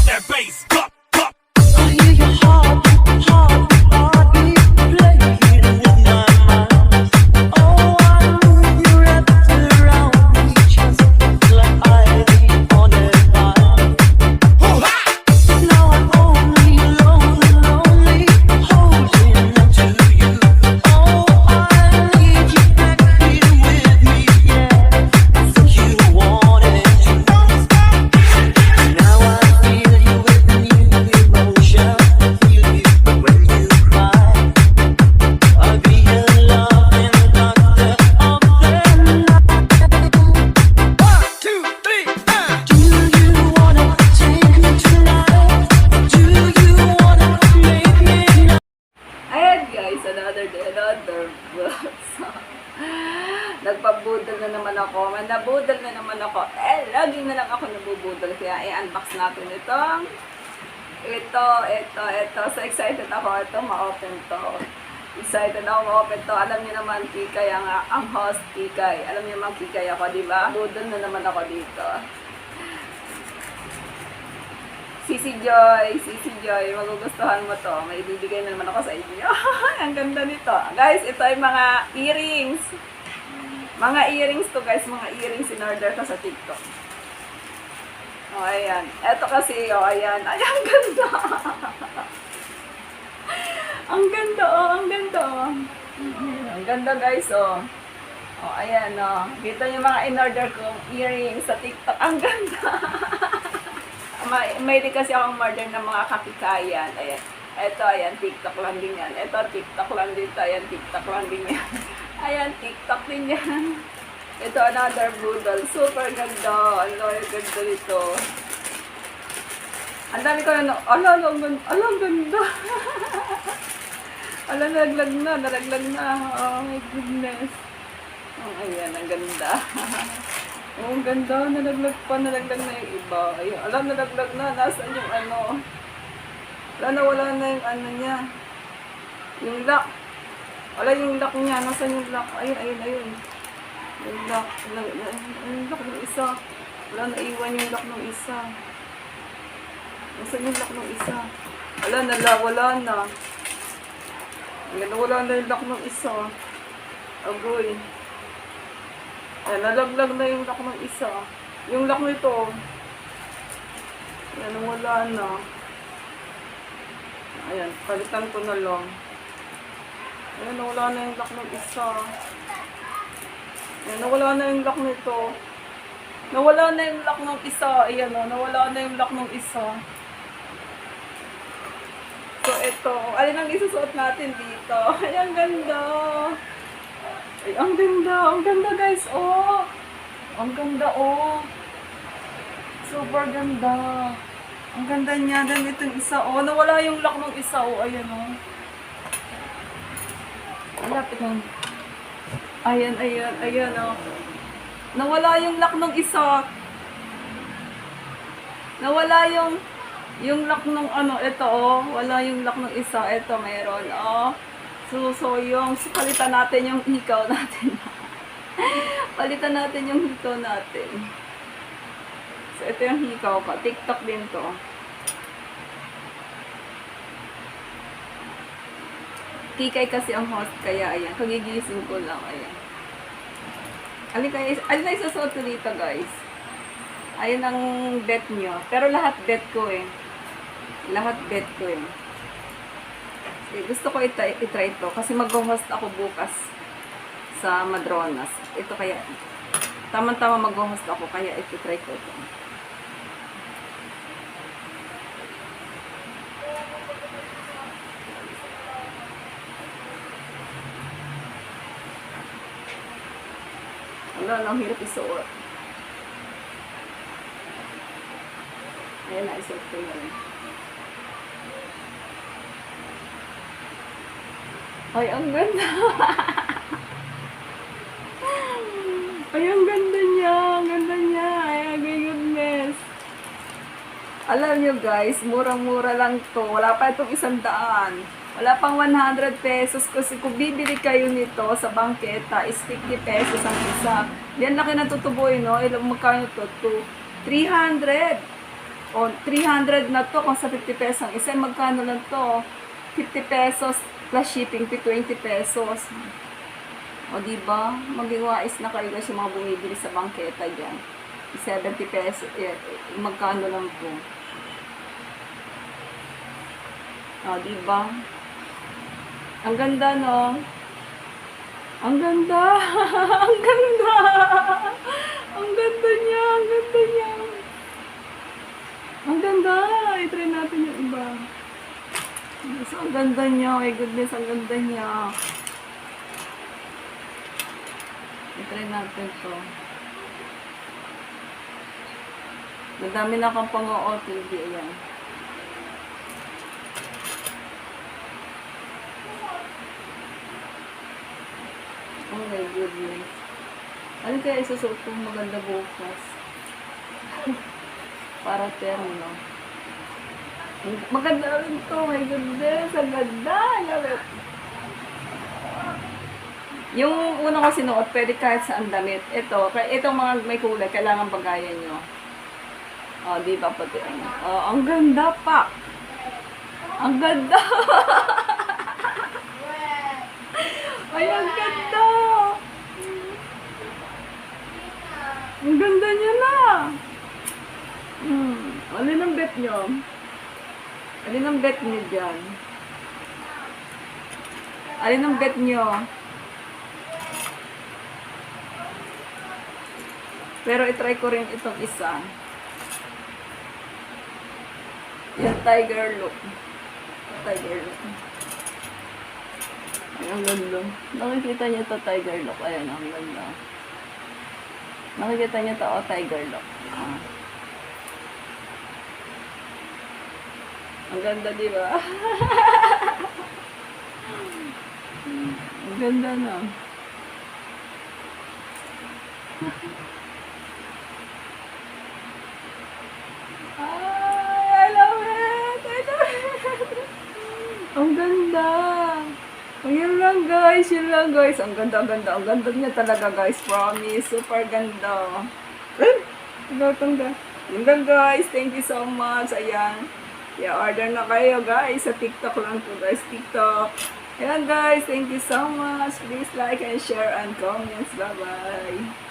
that bass. Go, go. I hear your heartbeat playing in my mind. Oh, I move you wrapped around me just like ivy on a vine. Hoo-ha! Now I'm only lonely, holding on to you. Oh, I need you back here with me, yeah. You wanted to. Now I feel you with new emotion. Feel you when you cry. I'll be your loving doctor of the night. 1, 2, 3, Do you wanna take me tonight? Do you wanna make me now? Ayan guys, another day, another vlog. So, nagpabudol na naman ako. Nabudol na naman ako. Lagi na lang ako nabubudol. Kaya i-unbox natin itong ito. So excited ako. Ito, ma-open to. Excited ako ma-open to. Alam niyo naman, Kikay ang host, Kikay. Alam niyo naman, Kikay ako, diba? Budol na naman ako dito. Sisi Joy, magugustuhan mo to. May ibibigay na naman ako sa inyo. Ang ganda nito. Guys, ito ay mga earrings. Mga earrings to guys. Mga earrings in order ko sa TikTok. O, ayan. Ito kasi, o, ayan. Ay, ang ganda. Ang ganda, oh. Ang ganda, oh. Ang ganda, guys, oh. O, ayan, oh. Dito yung mga in order kong earrings sa TikTok. Ang ganda. May di kasi akong order ng mga kakikayan. Ayan. Ito, ayan, TikTok lang din yan. Ito, TikTok lang din ito. Ayan, TikTok lang din yan. Ayan, TikTok din yan. Ito, another budol. Super ganda. Ano, ang ganda nito. Ang dami ko na, ang ganda. Nalaglag na. Oh my goodness. Oh, ayan, ang ganda. Oh, ang ganda. Nalaglag na yung iba. Ayun, nalaglag na. Nasaan yung ano? Wala na yung ano niya. Yung lock. Wala yung lock niya. Nasaan yung lock? Ayun. Yung lock. Yung lock ng isa. Wala na iwan yung lock ng isa. Nasaan yung lock ng isa? Wala na. Ayan, wala na yung lock ng isa. Agoy. Ayan, nalaglag na yung lock ng isa. Yung lock nito, ayan, wala na. Ayan, palitan ko na lang. Ayan, nawala na yung lock ng isa. Ayan, nawala na yung lock nito. Nawala na yung lock ng isa. Ayan, o, nawala na yung lock ng isa. So, ito. Alin ang isusuot natin dito? Ay, ang ganda. Ay, ang ganda. Ang ganda, guys. Oh. Ang ganda, oh. Super ganda. Ang ganda niya. Dan itong isa, oh. Nawala yung lock ng isa, oh. Ayan, oh. Malapit lang. Ayan, oh. Nawala yung lock ng isa. Nawala yung lock ng ano, ito, oh. Wala yung lock ng isa. Ito, mayroon, oh. So yung palitan natin yung hikaw natin. Palitan natin yung hikaw natin. So, ito yung hikaw ko. TikTok din to. Kikay kasi ang host, kaya ayan. Kagigising ko lang, ayan. Alin na isusuot ko dito, guys. Ayan ang bet nyo. Pero lahat bet ko eh. Lahat bet ko eh. Gusto ko itry ito kasi mag-host ako bukas sa Madronas. Ito kaya, tama-tama mag-host ako kaya itry ko ito. Ang hirap isuot. Ayan na, isuot ko yun. Ay, ang ganda. Ay, ang ganda niya. Ang ganda niya. Ay, my goodness. Alam nyo guys, murang-mura lang to. Wala pa itong 100. Wala pang 100 pesos. Kasi kung bibili kayo nito sa bangketa, is 50 pesos ang isa. Yan laki na tutuboy, no? Ilang magkano to? 300. O, 300 na to kung sa 50 pesos ang isa. Magkano lang to? 50 pesos plus shipping, 20 pesos. O, diba? Maging wais na kayo guys yung mga bumibili sa bangketa dyan. 70 pesos. Magkano lang to? O, diba? Ang ganda, no? Ang ganda! Ang ganda! Ang ganda niya! Ang ganda niya! Ang ganda! I-try natin yung iba. Yes, ang ganda niya. My goodness, ang ganda niya. I-try natin to. Madami na kang pang-OOTD. Ayan. Oh my goodness. Ano kaya isusuot kong maganda bukas? Para terno. Maganda rin to. My goodness. Ang ganda. Yung una ko sinuot, pwede kahit saan damit. Itong mga may kulay, kailangan bagayan nyo. O, di ba pati ano? Oh, ang ganda pa. Ang ganda. Ay, ang ganda. Ang ganda niya na. Alin ang bet nyo? Alin ang bet nyo dyan? Alin ang bet nyo? Pero itry ko rin itong isa. Yung tiger look. Tiger look. Ay, ang ganda. Nakikita niyo to tiger look. Ayan, ang ganda. Nakikita niyo to, tiger look. Ang ganda, di ba? Ang ganda na. I love it! I love it! Ang ganda! Yun lang guys, yun lang guys. Ang ganda, ang ganda. Ang ganda niya talaga guys. Promise. Super ganda. Ganda. Yun lang guys. Thank you so much. Ayan. I-order na kayo guys. Sa TikTok lang to guys. TikTok. Ayan guys. Thank you so much. Please like and share and comments. Bye-bye.